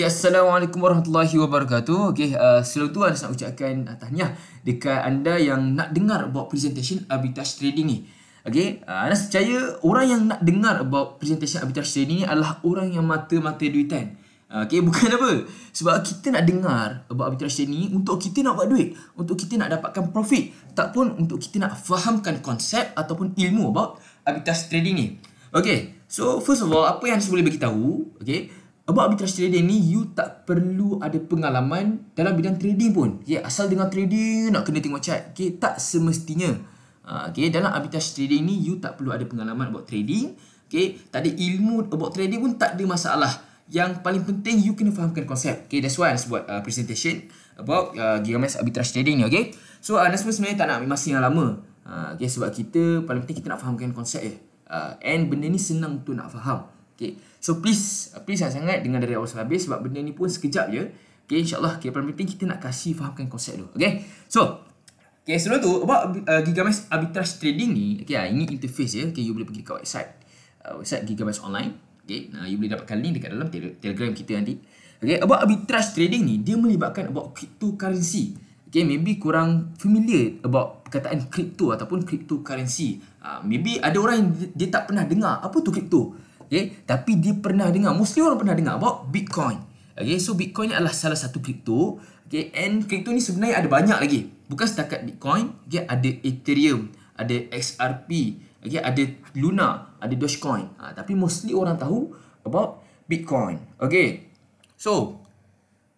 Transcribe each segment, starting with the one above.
Okay, Assalamualaikum warahmatullahi wabarakatuh. Okay, sebelum tu saya nak ucapkan tahniah dekat anda yang nak dengar about presentation arbitrage trading ni. Okay, anda percaya orang yang nak dengar about presentation arbitrage trading ni adalah orang yang mata-mata duitan. Okay, bukan apa. Sebab kita nak dengar about arbitrage trading ni untuk kita nak buat duit, untuk kita nak dapatkan profit, tak pun untuk kita nak fahamkan konsep ataupun ilmu about arbitrage trading ni. Okay, so first of all, apa yang saya boleh bagi tahu, okay, about arbitrage trading ni, you tak perlu ada pengalaman dalam bidang trading pun. Okay, asal dengan trading nak kena tengok chart. Okay, tak semestinya. Okay, dalam arbitrage trading ni, you tak perlu ada pengalaman about trading. Okay, tak ada ilmu about trading pun tak ada masalah. Yang paling penting, you kena fahamkan konsep. Okay, that's why saya buat presentation about Gigamax arbitrage trading ni. Okay, so sebenarnya tak nak ambil masa yang lama. Okay, sebab kita, paling penting kita nak fahamkan konsep je. And benda ni senang tu nak faham. Okay, so please sangat-sangat dengar dari awal sampai habis sebab benda ni pun sekejap je. Okay, insyaAllah, okay, paling penting kita nak kasih fahamkan konsep dulu. Okay, so okay, sebelum tu about Gigamax arbitrage trading ni, okay, ini interface je. Okay, you boleh pergi dekat website Gigamax online. Okay, you boleh dapatkan link dekat dalam telegram kita nanti. Okay, about arbitrage trading ni, dia melibatkan about cryptocurrency. Okay, maybe kurang familiar about perkataan crypto ataupun cryptocurrency. Maybe ada orang yang dia tak pernah dengar apa tu crypto. Okay, tapi dia pernah dengar, mostly orang pernah dengar about Bitcoin. Okay, so Bitcoin ni adalah salah satu crypto. Okay, and crypto ni sebenarnya ada banyak lagi. Bukan setakat Bitcoin. Okay, ada Ethereum, ada XRP, okay, ada Luna, ada Dogecoin. Tapi mostly orang tahu about Bitcoin. Okay, so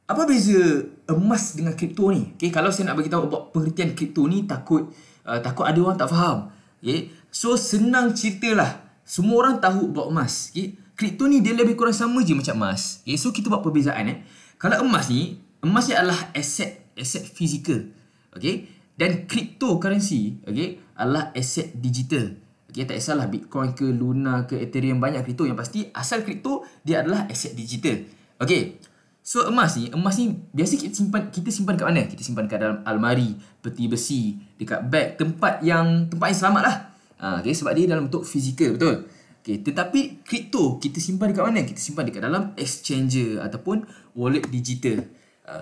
apa beza emas dengan kripto ni? Okay, kalau saya nak bagi tahu about pengertian kripto ni, takut ada orang tak faham. Okay, so senang ceritalah. Semua orang tahu about emas. Okay, kripto ni dia lebih kurang sama je macam emas. Okay, so kita buat perbezaan. Kalau emas ni adalah aset fizikal. Okay, dan cryptocurrency, okay, adalah aset digital. Okay, tak kisahlah Bitcoin ke, Luna ke, Ethereum, banyak kripto. Yang pasti asal kripto dia adalah aset digital. Okay, so emas ni biasa kita simpan kat mana? Kita simpan kat dalam almari, peti besi, dekat beg, tempat yang selamat lah. Okay, sebab dia dalam bentuk fizikal, betul? Okay, tetapi kripto kita simpan dekat mana? Kita simpan dekat dalam exchanger ataupun wallet digital.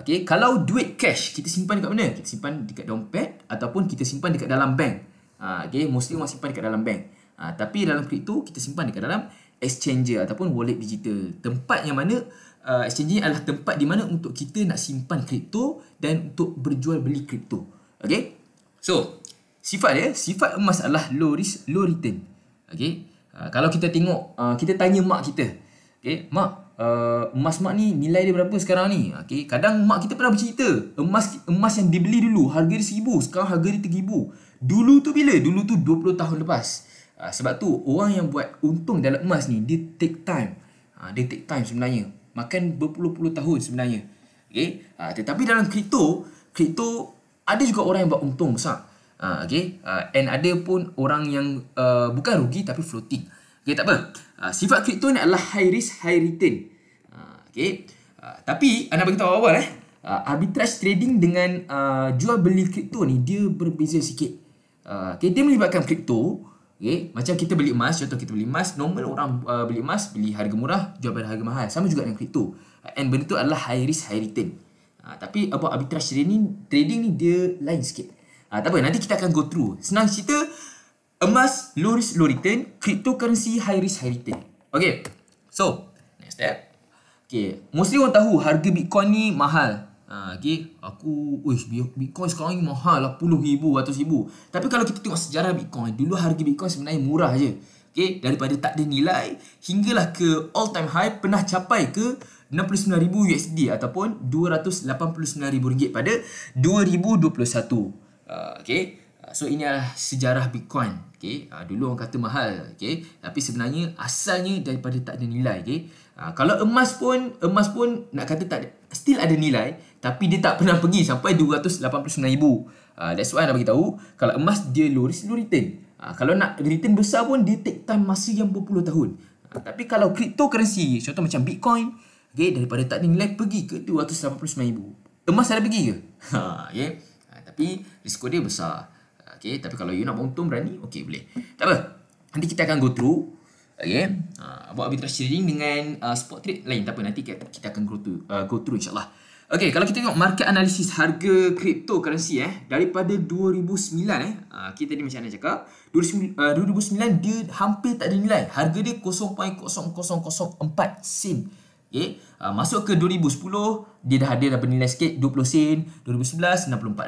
Okay, kalau duit cash kita simpan dekat mana? Kita simpan dekat dompet ataupun kita simpan dekat dalam bank. Okay, mostly orang simpan dekat dalam bank. Tapi dalam kripto kita simpan dekat dalam exchanger ataupun wallet digital. Tempat yang mana exchanger adalah tempat di mana untuk kita nak simpan kripto dan untuk berjual beli kripto. Okay, so sifat emas adalah low risk, low return. Okay, kalau kita tengok, kita tanya mak kita, okay, mak, emas mak ni nilai dia berapa sekarang ni? Okay, kadang mak kita pernah bercerita emas yang dibeli dulu harga dia 1,000, sekarang harga dia 3,000. Dulu tu bila? Dulu tu 20 tahun lepas. Sebab tu orang yang buat untung dalam emas ni, dia take time. Dia take time sebenarnya, makan berpuluh-puluh tahun sebenarnya. Okay, tetapi dalam kripto ada juga orang yang buat untung besar. Okay, and ada pun orang yang bukan rugi tapi floating. Okay, tak apa. Sifat kripto ni adalah high risk, high return. Okay, tapi anda bagi tahu awal arbitrage trading dengan jual beli kripto ni dia berbeza sikit. Okay, dia melibatkan kripto. Okay, macam kita beli emas, contoh kita beli emas, normal orang beli emas, beli harga murah, jual pada harga mahal. Sama juga dengan kripto. And benda tu adalah high risk, high return. Tapi about arbitrage trading ni dia lain sikit. Tak apa, nanti kita akan go through. Senang cerita, emas low risk, low return, cryptocurrency high risk, high return. Okay, so next step. Okay, mostly orang tahu harga Bitcoin ni mahal. Okay, Bitcoin sekarang ni mahal lah, puluh ribu, ratus ribu. Tapi kalau kita tengok sejarah Bitcoin, dulu harga Bitcoin sebenarnya murah je. Okay, daripada tak ada nilai hinggalah ke all time high, pernah capai ke 69,000 USD ataupun RM289,000 pada 2021. Okay, so ini adalah sejarah Bitcoin. Okay, dulu orang kata mahal. Okay, tapi sebenarnya asalnya daripada tak ada nilai. Okay, kalau emas pun nak kata tak ada, still ada nilai, tapi dia tak pernah pergi sampai 289,000. That's why nak bagi tahu, kalau emas dia low risk, low return. Kalau nak return besar pun dia take time, masa yang berpuluh tahun. Tapi kalau cryptocurrency, contoh macam Bitcoin, okay, daripada tak ada nilai pergi ke 289,000. Emas ada pergi ke? Okay, tapi risiko dia besar. Okay, tapi kalau you nak untung berani, okay, boleh. Tak apa, nanti kita akan go through. Okay. Buat arbitrage trading dengan spot trade lain, tak apa, nanti kita akan go through insyaAllah. Okay, kalau kita tengok market analisis harga cryptocurrency daripada 2009 kita tadi macam mana cakap, 2009 dia hampir tak ada nilai. Harga dia 0.0004 sen. Okay. Masuk ke 2010 dia dah bernilai sikit 20 sen, 2011 RM64,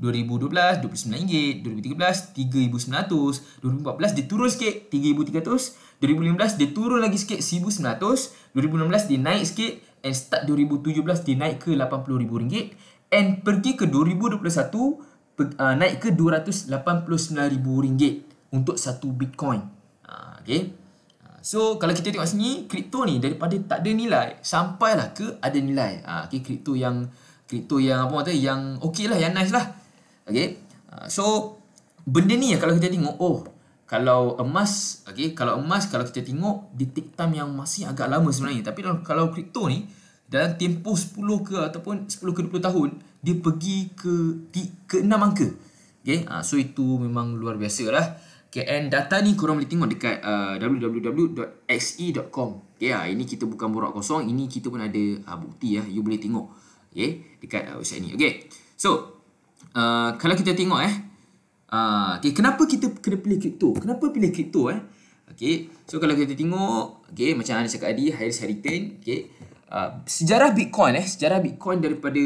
2012 RM29, 2013 RM3,900, 2014 dia turun sikit RM3,300, 2015 dia turun lagi sikit RM1,900, 2016 dia naik sikit, and start 2017 dia naik ke RM80,000, and pergi ke 2021 naik ke RM289,000 untuk satu Bitcoin. Okay. So kalau kita tengok sini, kripto ni daripada tak ada nilai sampailah ke ada nilai. Okay, kripto yang apa kata, yang okey lah, yang nice lah. Okay. So benda ni kalau kita tengok, kalau emas, kalau kita tengok dia take time yang masih agak lama sebenarnya. Tapi kalau kripto ni dalam tempoh 10 ke ataupun 10 ke 20 tahun dia pergi ke 6 angka. Okay. So itu memang luar biasa lah. Okay, and data ni korang boleh tengok dekat www.xe.com. Okay, ini kita bukan borak kosong, ini kita pun ada bukti you boleh tengok. Okay, dekat website ni. Okay, so kalau kita tengok okay, kenapa kita kena pilih kripto? Kenapa pilih kripto Okay, so kalau kita tengok, okay, macam Ana cakap tadi, highest return. Okay, sejarah Bitcoin daripada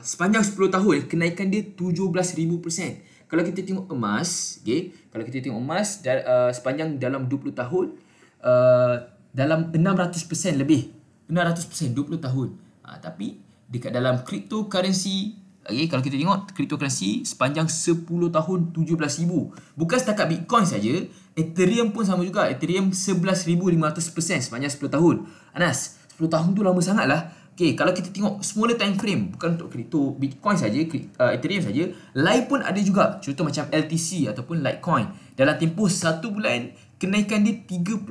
sepanjang 10 tahun kenaikan dia 17,000%. Kalau kita tengok emas, sepanjang dalam 20 tahun dalam 600% lebih. 600% 20 tahun. Tapi dekat dalam cryptocurrency, kalau kita tengok cryptocurrency sepanjang 10 tahun 17,000. Bukan setakat Bitcoin saja, Ethereum pun sama juga. Ethereum 11,500% sepanjang 10 tahun. Anas, 10 tahun tu lama sangat lah. Okay, kalau kita tengok smaller time frame, bukan untuk kripto Bitcoin saja, Ethereum saja, lain pun ada juga. Contoh macam LTC ataupun Litecoin. Dalam tempoh 1 bulan, kenaikan dia 32%.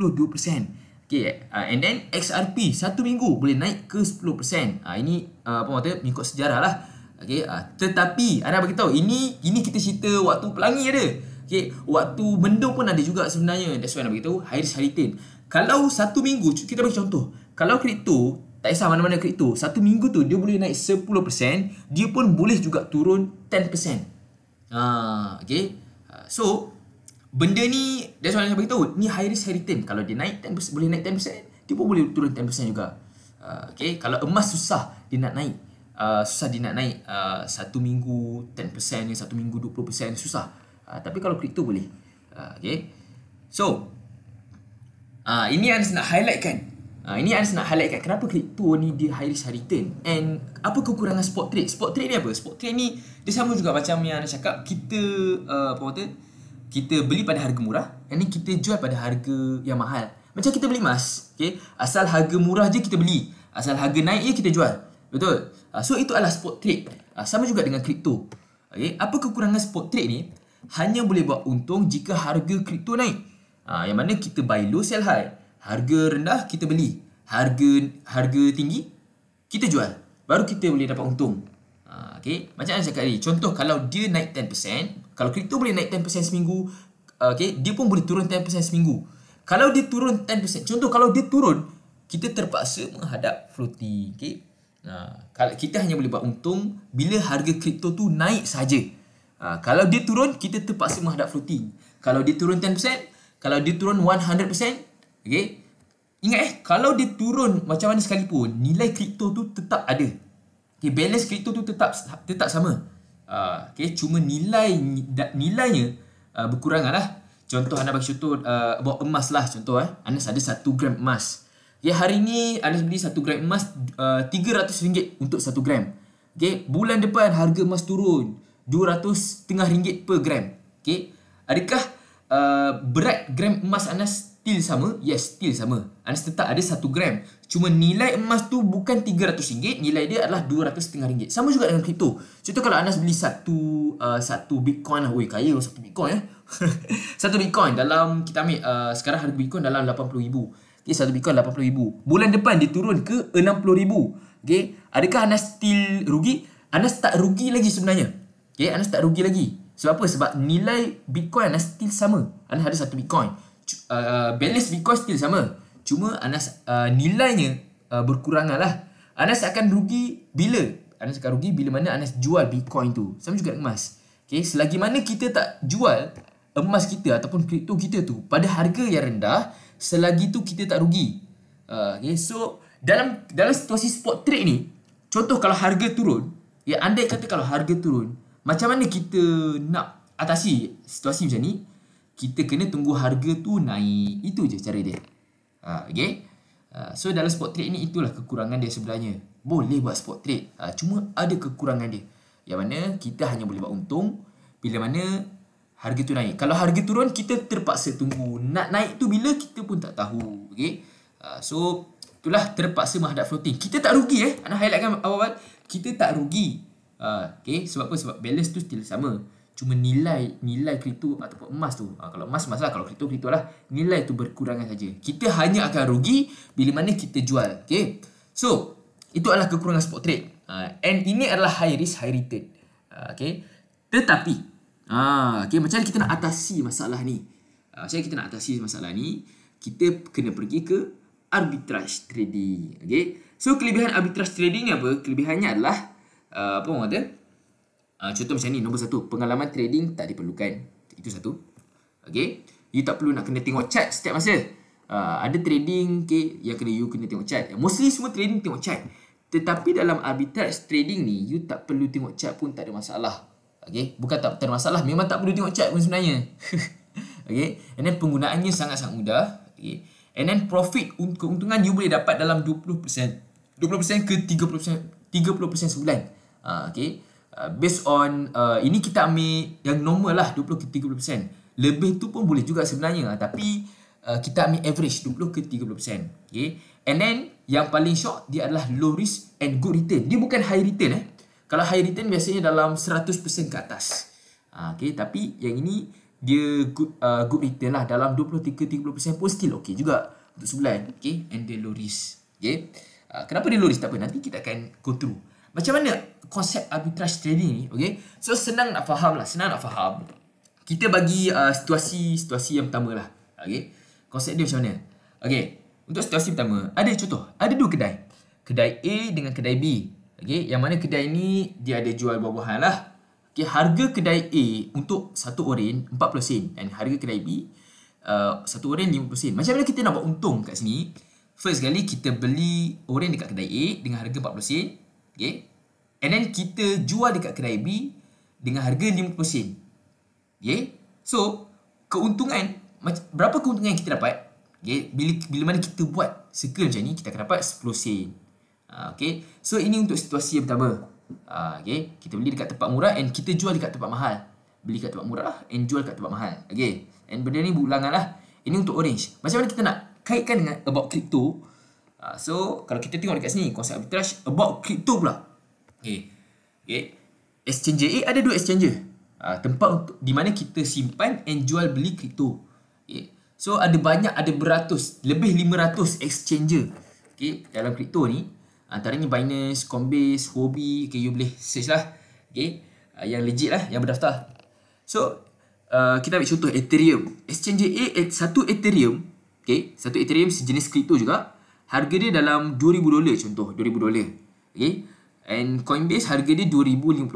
Okay, and then XRP 1 minggu boleh naik ke 10%. Ini apa kata, mengikut sejarah lah. Okay, tetapi Ana beritahu, ini kita cerita waktu pelangi ada. Okay, waktu mendung pun ada juga sebenarnya. That's why Ana beritahu highest return. Kalau 1 minggu, kita bagi contoh. Kalau kripto, tak kisah mana-mana kripto, 1 minggu tu dia boleh naik 10%, dia pun boleh juga turun 10%. Okay. So benda ni, that's why saya beritahu, ni high risk high return. Kalau dia naik 10%, boleh naik 10%, dia pun boleh turun 10% juga. Okay. Kalau emas susah dia nak naik. 1 minggu 10%, 1 minggu 20%, susah. Tapi kalau kripto boleh. Okay. So ini yang saya nak highlight kan. Ini Anas nak highlightkan kenapa kripto ni dia high risk high return, and apa kekurangan spot trade. Spot trade ni apa? Spot trade ni dia sama juga macam yang Anas cakap, kita kita beli pada harga murah, dan ni kita jual pada harga yang mahal. Macam kita beli emas, okay? Asal harga murah je kita beli, asal harga naik je kita jual. Betul? So itu adalah spot trade. Sama juga dengan kripto. Okay? Apa kekurangan spot trade ni? Hanya boleh buat untung jika harga kripto naik. Yang mana kita buy low sell high. Harga rendah kita beli, harga tinggi kita jual, baru kita boleh dapat untung. Okay, macam mana cakap tadi, contoh kalau dia naik 10%, kalau kripto boleh naik 10% seminggu, okay, dia pun boleh turun 10% seminggu. Kalau dia turun 10%, contoh kalau dia turun, kita terpaksa menghadap floating. Okay, kalau kita hanya boleh buat untung bila harga kripto tu naik saja. Kalau dia turun, kita terpaksa menghadap floating. Kalau dia turun 10%, kalau dia turun 100%, okay, ingat kalau dia turun macam mana sekalipun, nilai kripto tu tetap ada. Okay, balance kripto tu tetap sama. Okay, cuma nilainya berkurangan lah. Contoh Anda bagi contoh bawa emas lah. Contoh Anas ada 1 gram emas. Okay, hari ni Anas beli 1 gram emas RM300 untuk 1 gram. Okay, bulan depan harga emas turun RM200.5 per gram. Okay, adakah berat gram emas Anas still sama? Yes, still sama. Anas tetap ada 1 gram. Cuma nilai emas tu bukan RM300, nilai dia adalah RM200.5. Sama juga dengan kripto. Contoh kalau Anas beli satu Bitcoin lah. Oi, kaya 1 Bitcoin 1 Bitcoin dalam, kita ambil sekarang harga Bitcoin dalam 80,000. Okay, 1 Bitcoin 80,000. Bulan depan dia turun ke 60,000. Okay, adakah Anas still rugi? Anas tak rugi lagi sebenarnya. Okay, Anas tak rugi lagi. Sebab apa? Sebab nilai Bitcoin Anas still sama. Anas ada 1 Bitcoin. balance Bitcoin still sama. Cuma Anas nilainya berkurangan lah. Anas akan rugi bila? Anas akan rugi bila mana Anas jual Bitcoin tu. Sama juga dengan emas. Okay, selagi mana kita tak jual emas kita ataupun kripto kita tu pada harga yang rendah, selagi tu kita tak rugi. Okay, so dalam situasi spot trade ni, contoh kalau harga turun, ya andai kata kalau harga turun, macam mana kita nak atasi situasi macam ni? Kita kena tunggu harga tu naik. Itu je cara dia. Okay. So dalam spot trade ni itulah kekurangan dia sebenarnya. Boleh buat spot trade, cuma ada kekurangan dia, yang mana kita hanya boleh buat untung bila mana harga tu naik. Kalau harga turun, kita terpaksa tunggu. Nak naik tu bila, kita pun tak tahu. Okay. So itulah terpaksa menghadap floating. Kita tak rugi Nak highlightkan awal-awal, kita tak rugi. Okay. Sebab apa? Sebab balance tu still sama. Cuma nilai kripto ataupun emas tu, kalau emas lah, kalau kripto lah, nilai tu berkurangan saja. Kita hanya akan rugi bila mana kita jual. Okay. So itu adalah kekurangan spot trade. And ini adalah high risk, high return. Okay. Tetapi, okay, macam mana kita nak atasi masalah ni? Kita kena pergi ke arbitrage trading. Okay. So, kelebihan arbitrage trading ni apa? Kelebihannya adalah, apa orang kata? Contoh macam ni, nombor 1, pengalaman trading tak diperlukan. Itu satu. Okay. You tak perlu nak kena tengok chart setiap masa. Ada trading, okay, yang you kena tengok chart. Mostly semua trading tengok chart. Tetapi dalam arbitrage trading ni, you tak perlu tengok chart pun tak ada masalah. Okay. Bukan tak ada masalah, memang tak perlu tengok chart pun sebenarnya. Okay. And then penggunaannya sangat-sangat mudah. Okay. And then profit, keuntungan you boleh dapat dalam 20% ke 30% sebulan. Okay. Based on, ini kita ambil yang normal lah, 20 ke 30%. Lebih tu pun boleh juga sebenarnya. Tapi kita ambil average 20 ke 30%. Okay. And then yang paling shock, dia adalah low risk and good return. Dia bukan high return. Kalau high return biasanya dalam 100% ke atas. Okay. Tapi yang ini dia good return lah, dalam 20 ke 30% pun still okay juga untuk sebulan. Okay. And dia low risk. Okay. Kenapa dia low risk? Tak apa, nanti kita akan go through macam mana konsep arbitrage trading ni. Okay. So senang nak faham. Kita bagi situasi yang pertama lah. Okay. Konsep dia macam mana? Okay. Untuk situasi pertama, ada contoh, ada dua kedai. Kedai A dengan kedai B. Okay. Yang mana kedai ni dia ada jual buah-buahan lah. Okay. Harga kedai A untuk satu oren 40 sen. Dan harga kedai B satu oren 50 sen. Macam mana kita nak buat untung kat sini? First kali kita beli oren dekat kedai A dengan harga 40 sen. Okay. And then kita jual dekat kedai B dengan harga 50 sen. Okay. So keuntungan, berapa keuntungan yang kita dapat? Okay. Bila mana kita buat circle macam ni, kita akan dapat 10 sen. Okay. So ini untuk situasi yang pertama. Okay. Kita beli dekat tempat murah and kita jual dekat tempat mahal. Beli kat tempat murah and jual kat tempat mahal. Okay. And benda ni berulangan lah. Ini untuk orange. Macam mana kita nak kaitkan dengan about crypto? So kalau kita tengok dekat sini, konsep arbitrage about crypto pula. Okay. Okay. Exchange A ada dua exchange. Tempat untuk di mana kita simpan and jual beli crypto. Okay. So ada beratus, lebih 500 exchange. Okay. Dalam crypto ni, antaranya Binance, Coinbase, Huobi. Okay, you boleh search lah. Okay. Yang legit lah, yang berdaftar. So kita ambil contoh Ethereum. Exchange A, satu Ethereum, okay, satu Ethereum sejenis crypto juga. Harga dia dalam $2,000 contoh, $2,000. Okay. And Coinbase harga dia $2,050.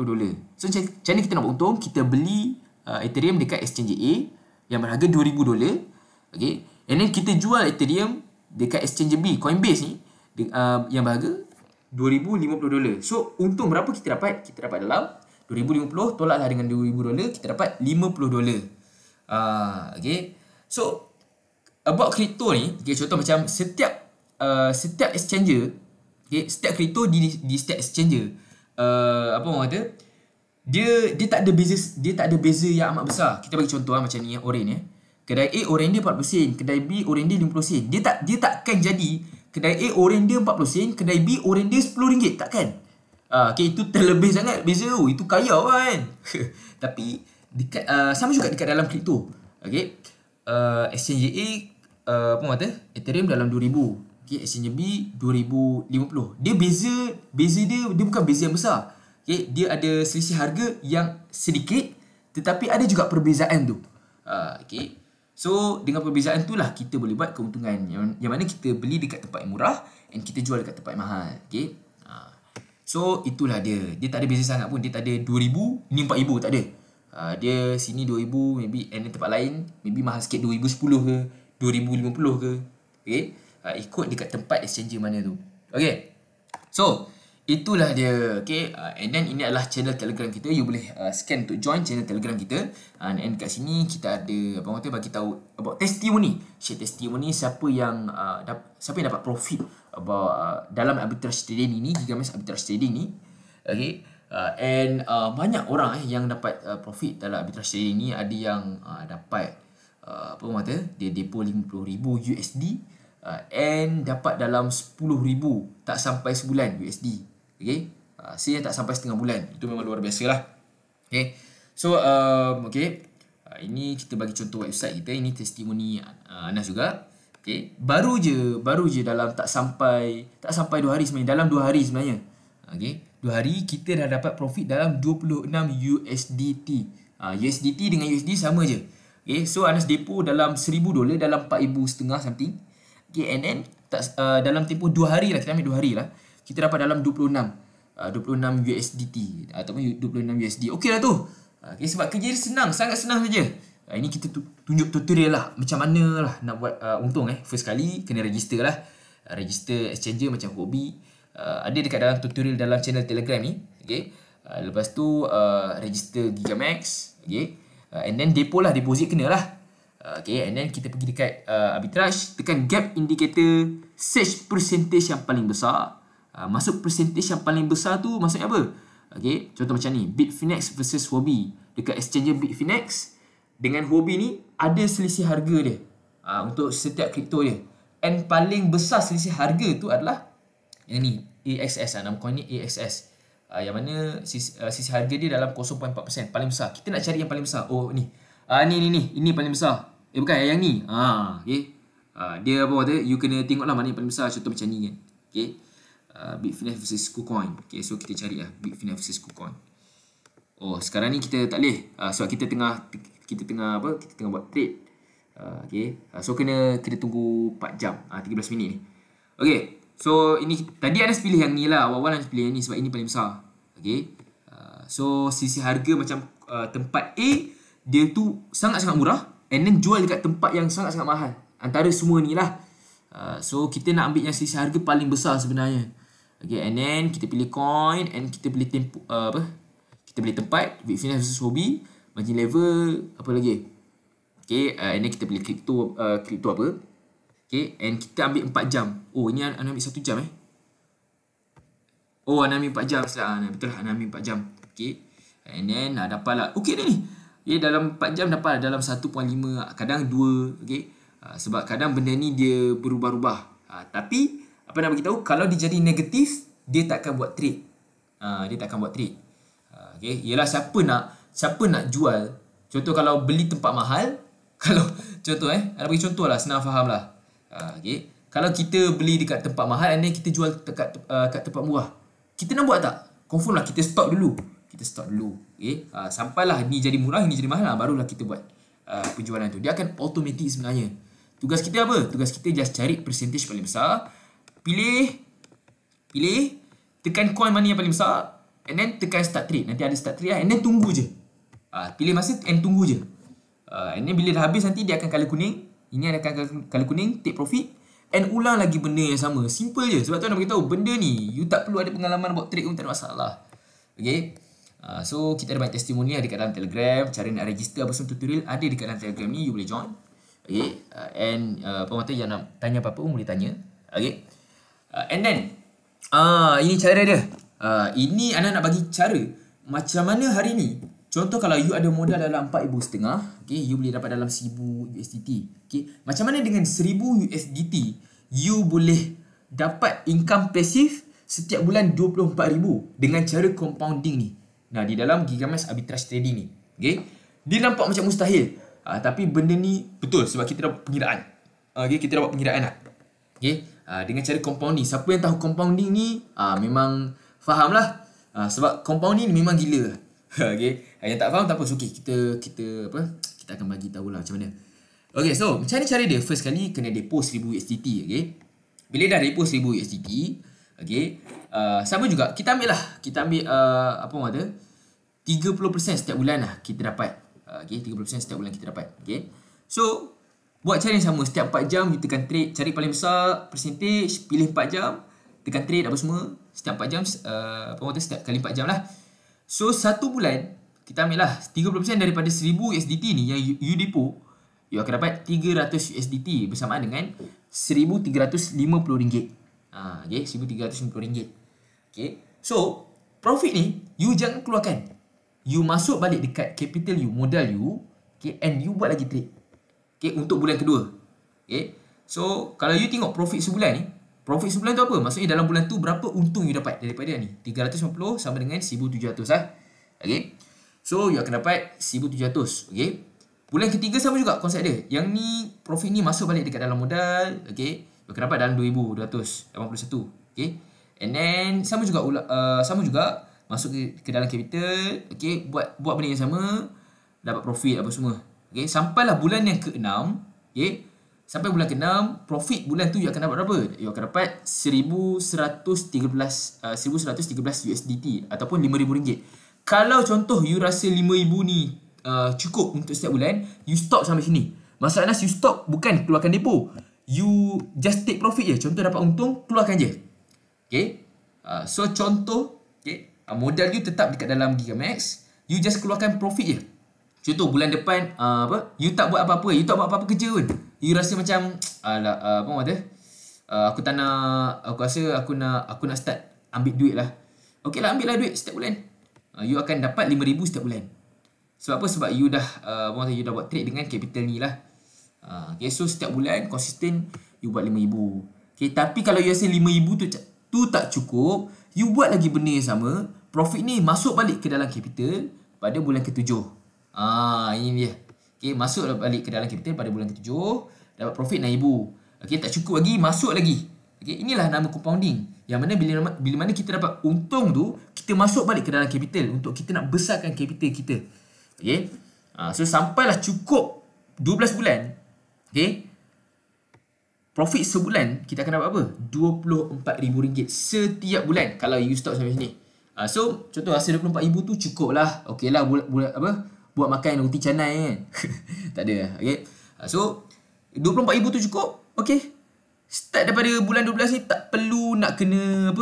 So macam mana kita nak buat untung? Kita beli Ethereum dekat exchange A yang berharga $2,000. Okay. And then kita jual Ethereum dekat exchange B, Coinbase ni, yang berharga $2,050. So untung berapa kita dapat? Kita dapat dalam $2,050 tolaklah dengan $2,000, kita dapat $50. Okay. So about crypto ni, okay, contoh macam setiap exchanger, okay, setiap crypto di setiap exchanger, apa orang kata, dia tak ada beza yang amat besar. Kita bagi contoh macam ni, oren ya. Kedai A oren dia 40 sen, kedai B oren dia 50 sen. Dia takkan jadi kedai A oren dia 40 sen, kedai B oren dia RM10, takkan. Okay, itu terlebih sangat beza tu. Itu kaya kan. Tapi dekat sama juga dekat dalam kripto. Okay. Exchange A apa orang kata, Ethereum dalam 2000. Okay, exchange B 2050. Dia beza dia bukan beza yang besar. Okay, dia ada selisih harga yang sedikit, tetapi ada juga perbezaan tu. Okay. So dengan perbezaan tu lah kita boleh buat keuntungan yang mana kita beli dekat tempat yang murah and kita jual dekat tempat yang mahal. Okay. So itulah dia. Dia tak ada beza sangat pun. Dia tak ada 2,000 ni 4,000, tak ada. Dia sini 2,000 maybe, and tempat lain maybe mahal sikit 2,010 ke 2,050 ke. Okay. Ikut dekat tempat exchanger mana tu. Okay. So itulah dia. Okay. And then ini adalah channel Telegram kita. You boleh scan untuk join channel Telegram kita. And kat sini kita ada apa kata bagi tahu about testimony. Share testimony siapa yang dapat profit about dalam arbitrage trading ini, Gigamesh arbitrage trading ni. Okay. And banyak orang yang dapat profit dalam arbitrage trading ni. Ada yang dapat apa kata dia depo 50,000 USD and dapat dalam 10,000 tak sampai sebulan USD. Okay. Saya tak sampai setengah bulan. Itu memang luar biasa lah. Okay. So okay. Ini kita bagi contoh website kita. Ini testimoni Anas juga. Okay. Baru je dalam tak sampai 2 hari sebenarnya. Dalam 2 hari sebenarnya. Okay. 2 hari kita dah dapat profit dalam 26 USDT. USDT dengan USD sama je. Okay. So Anas depo dalam $1,000 dalam 4,500 something. Okay. And then dalam tempoh 2 hari lah. Kita ambil 2 hari lah. Kita dapat dalam 26 USDT ataupun 26 USD. Okey lah tu. Okay, sebab kerja dia senang, sangat senang saja. Ini kita tunjuk tutorial lah macam mana lah nak buat untung. First kali kena register lah. Register exchanger macam hobi. Ada dekat dalam tutorial dalam channel Telegram ni. Okay. Lepas tu register Gigamesh. Okay. And then depo lah, deposit kena lah. Okay, and then kita pergi dekat arbitrage, tekan gap indicator, search percentage yang paling besar. Masuk percentage yang paling besar tu maksudnya apa? Okay, contoh macam ni, Bitfinex versus Huobi. Dekat exchanger Bitfinex dengan Huobi ni ada selisih harga dia untuk setiap kripto dia. And paling besar selisih harga tu adalah yang ni, AXS. Nama coin ni AXS. Yang mana selisih harga dia dalam 0.4%, paling besar. Kita nak cari yang paling besar. Oh ni. Ini paling besar. Bukan yang ni. Okay. Dia apa kata, you kena tengok lah mana yang paling besar. Contoh macam ni kan. Okay. Bitfinex versus KuCoin. Okay, so kita cari lah Bitfinex versus KuCoin. Oh, sekarang ni kita tak boleh. Sebab kita tengah buat trade. Okay. So kena tunggu 4 jam. 13 minit ni. Okay. So ini tadi Anas pilih yang ni lah. Awal-awal Anas pilih yang ni sebab ini paling besar. Okay. So sisi harga macam tempat A, dia tu sangat-sangat murah. And then jual dekat tempat yang sangat-sangat mahal. Antara semua ni lah. So kita nak ambil yang sisi harga paling besar sebenarnya. Okay, and then kita pilih coin and kita pilih kita pilih tempat Bitfinex versus Huobi, margin level, apa lagi? Okay, and then kita pilih kripto apa? Okay, and kita ambil 4 jam. Oh, ini Ana ambil 1 jam Oh, Ana ambil 4 jam salah. Betul lah, Ana ambil 4 jam. Okay, and then dapatlah. Okay ni. Okay, dalam 4 jam dapat dalam 1.5, kadang 2. Okay, sebab kadang benda ni dia berubah-ubah. Tapi apa nak beritahu, kalau dia jadi negatif, dia takkan buat trade. Dia takkan buat trade. Okay, ialah siapa nak jual. Contoh kalau beli tempat mahal, kalau contoh nak bagi contoh lah, senang faham lah. Okay, kalau kita beli dekat tempat mahal and then kita jual kat tempat murah, kita nak buat tak? Confirm lah kita stop dulu. Okay, sampailah ni jadi murah, ni jadi mahal, barulah kita buat penjualan tu. Dia akan automatic sebenarnya. Tugas kita apa? Tugas kita just cari percentage paling besar. Pilih, tekan coin mana yang paling besar, and then tekan start trade. Nanti ada start trade lah, and then tunggu je. Pilih masa and tunggu je. And then bila dah habis nanti dia akan colour kuning. Ini akan colour kuning, take profit, and ulang lagi benda yang sama. Simple je. Sebab tu nak beritahu, benda ni you tak perlu ada pengalaman buat trade pun tak ada masalah. Okay. So kita ada banyak testimoni ada dekat dalam Telegram. Cara nak register apa semua tutorial ada dekat dalam Telegram ni, you boleh join. Okay. And pemata yang nak tanya apa-apa pun boleh tanya. Okay. And then ini cara dia. Ini Ana nak bagi cara macam mana hari ni. Contoh kalau you ada modal dalam 4,500, okay, you boleh dapat dalam 1,000 USDT. Okay. Macam mana dengan 1,000 USDT you boleh dapat income pasif setiap bulan 24,000 dengan cara compounding ni. Nah, di dalam Gigamesh arbitrage trading ni. Okay. Dia nampak macam mustahil. Tapi benda ni betul sebab kita dapat pengiraan. Okay, kita dapat pengiraan lah. Okay. Dengan cara compounding. Siapa yang tahu compounding ni memang faham lah. Sebab compounding ni memang gila. Okay. Yang tak faham tak apa. Okay, kita akan bagi tahu lah macam mana. Okay, so macam ni cara dia? First kali kena depo 1000 USDT, okay? Bila dah depo 1000 USDT, okay, sama juga kita ambil lah, apa orang kata, 30% setiap bulan lah kita dapat. Okay, 30% setiap bulan kita dapat. Okay, so buat cara yang sama. Setiap 4 jam you tekan trade, cari paling besar percentage, pilih 4 jam, tekan trade apa semua. Setiap 4 jam, apa orang kata, setiap kali 4 jam lah. So 1 bulan kita ambil lah 30% daripada 1000 USDT ni yang you depo, you akan dapat 300 USDT bersamaan dengan RM1,350. Okay, RM1,350. Okay, so profit ni you jangan keluarkan. You masuk balik dekat capital you, modal you, okay, and you buat lagi trade. Okay, untuk bulan kedua. Okay, so kalau you tengok profit sebulan ni, profit sebulan tu apa? Maksudnya dalam bulan tu berapa untung you dapat daripada ni? 350 sama dengan 1,700 lah. Okay, so you akan dapat 1,700. Okay, bulan ketiga sama juga konsep dia. Yang ni profit ni masuk balik dekat dalam modal. Okay, you akan dapat dalam 2,281. Okay, and then sama juga masuk ke dalam capital. Okay, buat benda yang sama, dapat profit apa semua. Okay, sampailah bulan yang ke-6. Okay, sampai bulan ke-6, profit bulan tu you akan dapat berapa? You akan dapat 1113 USDT ataupun RM5,000. Kalau contoh you rasa RM5,000 ni cukup untuk setiap bulan, you stop sampai sini. Maksudnya you stop bukan keluarkan depo, you just take profit je. Contoh dapat untung, keluarkan je. Okay, so contoh, okay, modal you tetap dekat dalam Gigamax, you just keluarkan profit je. Contoh bulan depan you tak buat apa-apa, you tak buat apa-apa kerja pun. You rasa macam apa orang kata, aku tak nak, aku rasa aku nak start ambil duit lah. Okey lah, ambil lah duit setiap bulan. You akan dapat RM5,000 setiap bulan. Sebab apa? Sebab you dah you dah buat trade dengan capital ni lah. Okay, so setiap bulan konsisten you buat RM5,000. Okay, tapi kalau you rasa RM5,000 tu tak cukup, you buat lagi benda yang sama. Profit ni masuk balik ke dalam capital pada bulan ke-7. Ini dia. Okay, masuk balik ke dalam capital pada bulan ke-7, dapat profit RM6,000. Okay, tak cukup lagi, masuk lagi. Okay, inilah nama compounding. Yang mana bila mana kita dapat untung tu, kita masuk balik ke dalam capital untuk kita nak besarkan capital kita. Okay, so sampailah cukup 12 bulan. Okay, profit sebulan kita akan dapat apa? RM24,000 setiap bulan kalau you stop sampai sini. So contoh rasa RM24,000 tu cukup lah. Okay lah, buat makan roti canai kan. Tak ada lah. Okay, so RM24,000 tu cukup. Okay, start daripada bulan 12 ni tak perlu nak kena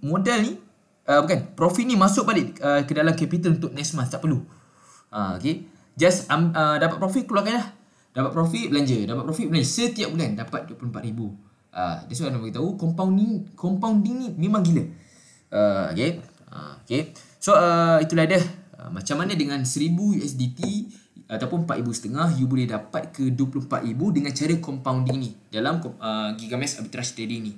modal ni, bukan, profit ni masuk balik ke dalam capital untuk next month. Tak perlu. Okay, just dapat profit keluarkan lah. Dapat profit belanja, setiap bulan dapat RM24,000. That's why nak beritahu compounding ni memang gila. Okay. Okay, so itulah dia. Macam mana dengan 1000 USDT ataupun 4,500 you boleh dapat ke 24,000 dengan cara compounding ni dalam Gigamax Arbitrage Trading ni.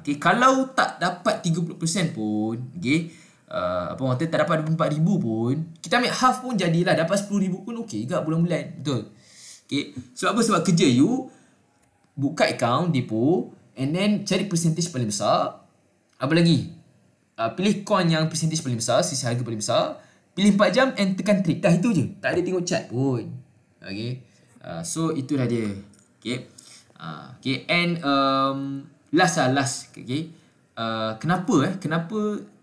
Okay, kalau tak dapat 30% pun, okay, apa orang kata, tak dapat 24,000 pun, kita ambil half pun jadilah, dapat 10,000 pun okey juga bulan-bulan. Betul. Okay, sebab apa? Sebab kerja you buka account, depo, and then cari percentage paling besar. Apa lagi? Pilih coin yang percentage paling besar, sisi harga paling besar. Pilih 4 jam and tekan trade. Dah itu je. Tak ada tengok chart pun. Okay, so itulah dia. Okay, okay, and last. Okay, kenapa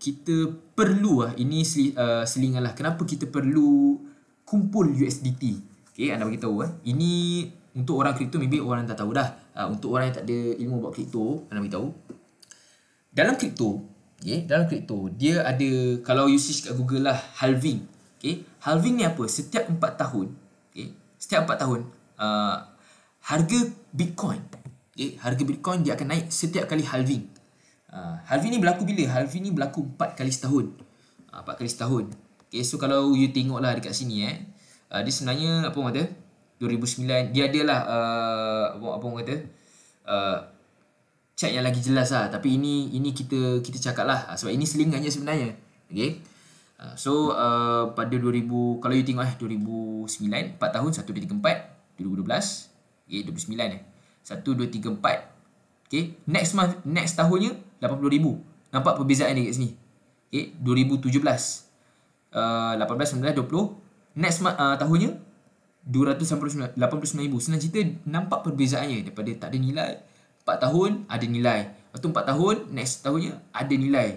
kita perlu ini selingan lah. Kenapa kita perlu kumpul USDT? Okay, anda beritahu ini untuk orang kripto, maybe orang tak tahu dah. Untuk orang yang tak ada ilmu buat kripto, anda beritahu. Dalam kripto, okay, dia ada, kalau you search kat Google lah, halving. Okay, halving ni apa? Setiap 4 tahun, okay, harga Bitcoin, okay, harga Bitcoin dia akan naik setiap kali halving. Halving ni berlaku bila? Halving ni berlaku 4 kali setahun. 4 kali setahun. Okay, so kalau you tengok lah dekat sini, dia sebenarnya apa orang kata, 2009 dia adalah apa orang kata, chart yang lagi jelas lah. Tapi ini kita cakap lah, sebab ini selingannya sebenarnya. Okay, so pada 2000, kalau you tengok 2009 4 tahun, 1, 2, 3, 4 2012, okay, 29 1, 2, 3, 4. Okay, next tahunnya 80,000. Nampak perbezaan dia kat sini. Okay, 2017 18, 19, 20. Next tahunnya 289,000. Senang cerita nampak perbezaannya daripada tak ada nilai, 4 tahun ada nilai. Lepas tu 4 tahun, next tahunnya ada nilai.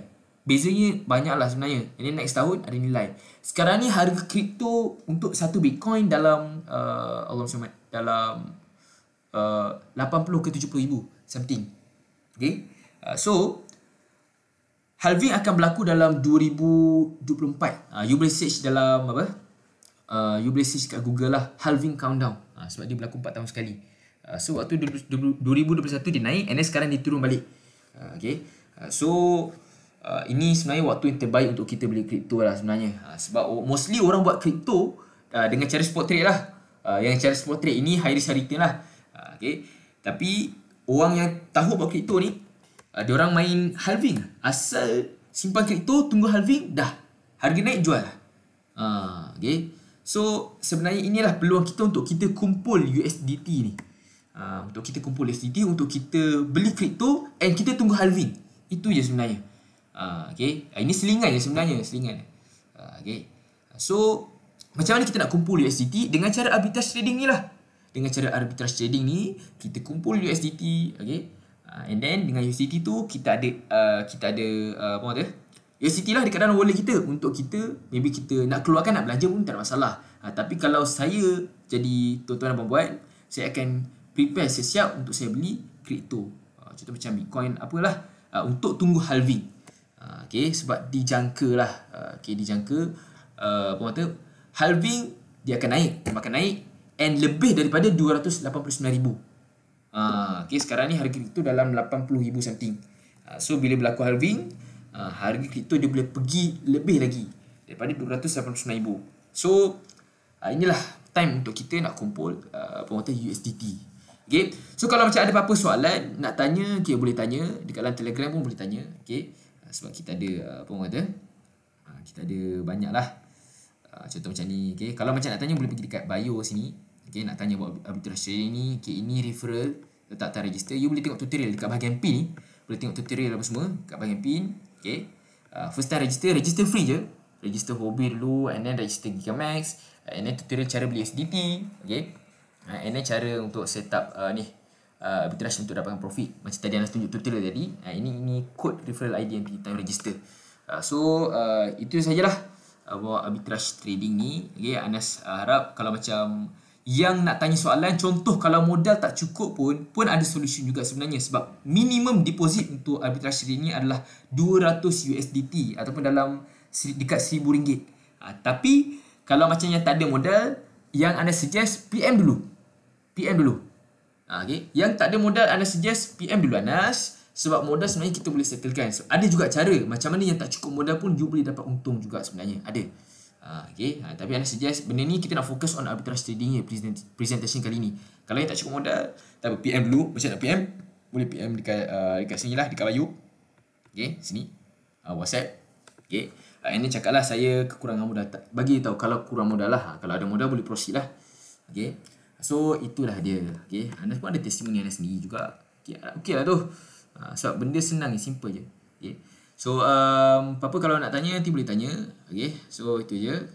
Bezanya banyak lah sebenarnya. Ini next tahun ada nilai. Sekarang ni harga kripto untuk satu Bitcoin dalam dalam 80 ke 70 ribu something. Okay. So halving akan berlaku dalam 2024. You boleh search dalam you boleh search kat Google lah, halving countdown. Sebab dia berlaku 4 tahun sekali. So waktu 2021 dia naik, and then sekarang dia turun balik. Okay. So ini sebenarnya waktu yang terbaik untuk kita beli kripto lah sebenarnya. Sebab mostly orang buat kripto dengan cara spot trade lah. Yang cara spot trade ini high risk high return lah. Okay. Tapi orang yang tahu buat kripto ni, diorang main halving. Asal simpan kripto, tunggu halving, dah harga naik, jual lah. Okay. So sebenarnya inilah peluang kita untuk kita kumpul USDT ni. Untuk kita kumpul USDT, untuk kita beli kripto, and kita tunggu halving. Itu je sebenarnya. Okay. Ini selingan je sebenarnya, selingan. Okay. So macam mana kita nak kumpul USDT? Dengan cara arbitrage trading ni lah. Dengan cara arbitrage trading ni, kita kumpul USDT. Okay. And then dengan USDT tu kita ada USDT lah dekat dalam wallet kita. Untuk kita, maybe kita nak keluarkan, nak belanja pun tak ada masalah. Tapi kalau saya jadi tuan-tuan dan puan-puan, saya akan prepare, siap untuk saya beli kripto. Contoh macam Bitcoin apalah, untuk tunggu halving. Okay, sebab dijangka lah. Okay, dijangka halving dia akan naik and lebih daripada 289,000. Okay, sekarang ni harga kripto dalam 80,000 something. So bila berlaku halving, harga kripto dia boleh pergi lebih lagi daripada 289,000. So inilah time untuk kita nak kumpul USDT. Okay. So kalau macam ada apa-apa soalan nak tanya, okay, boleh tanya dekat dalam Telegram pun boleh tanya. Okay. Sebab kita ada kita ada banyak lah. Contoh macam ni. Okay. Kalau macam nak tanya, boleh pergi dekat bio sini. Okay. Nak tanya buat arbitrage trading ni, okay, ini referral, letak register. You boleh tengok tutorial dekat bahagian pin ni. Boleh tengok tutorial apa semua kat bahagian pin. Okay. First time register free je. Register hobi dulu, and then register Gigamax, and then tutorial cara beli USDT. Okay. And then cara untuk set up arbitrage untuk dapatkan profit. Macam tadi Anas tunjuk tutorial tadi. Ini code referral ID yang kita register. So itu sajalah buat arbitrage trading ni. Okay, Anas harap kalau macam yang nak tanya soalan, contoh kalau modal tak cukup pun ada solution juga sebenarnya. Sebab minimum deposit untuk arbitrage trading ni adalah 200 USDT ataupun dalam dekat RM1,000. Tapi kalau macam yang tak ada modal, yang Anas suggest PM dulu. Okay. Yang tak ada modal, Anas suggest PM dulu Anas. Sebab modal sebenarnya kita boleh settlekan. So, ada juga cara macam mana yang tak cukup modal pun you boleh dapat untung juga sebenarnya. Ada. Okay. Tapi Anas suggest benda ni kita nak fokus on arbitrage trading presentation kali ni. Kalau yang tak cukup modal, tak PM dulu. Macam nak PM, boleh PM dekat sini lah, dekat bio. Okay, sini. WhatsApp. Okay. Ini cakap lah saya kekurangan modal. Bagi tahu kalau kurang modal lah. Kalau ada modal boleh proceed lah. Okay. So itulah dia. Okay. Anas pun ada testimoni Anas sendiri juga. Okay lah tu. Sebab benda senang je, simple je. Okay. So apa-apa kalau nak tanya nanti boleh tanya. Okay. So itu je.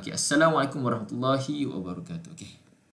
Okay. Assalamualaikum warahmatullahi wabarakatuh. Okay.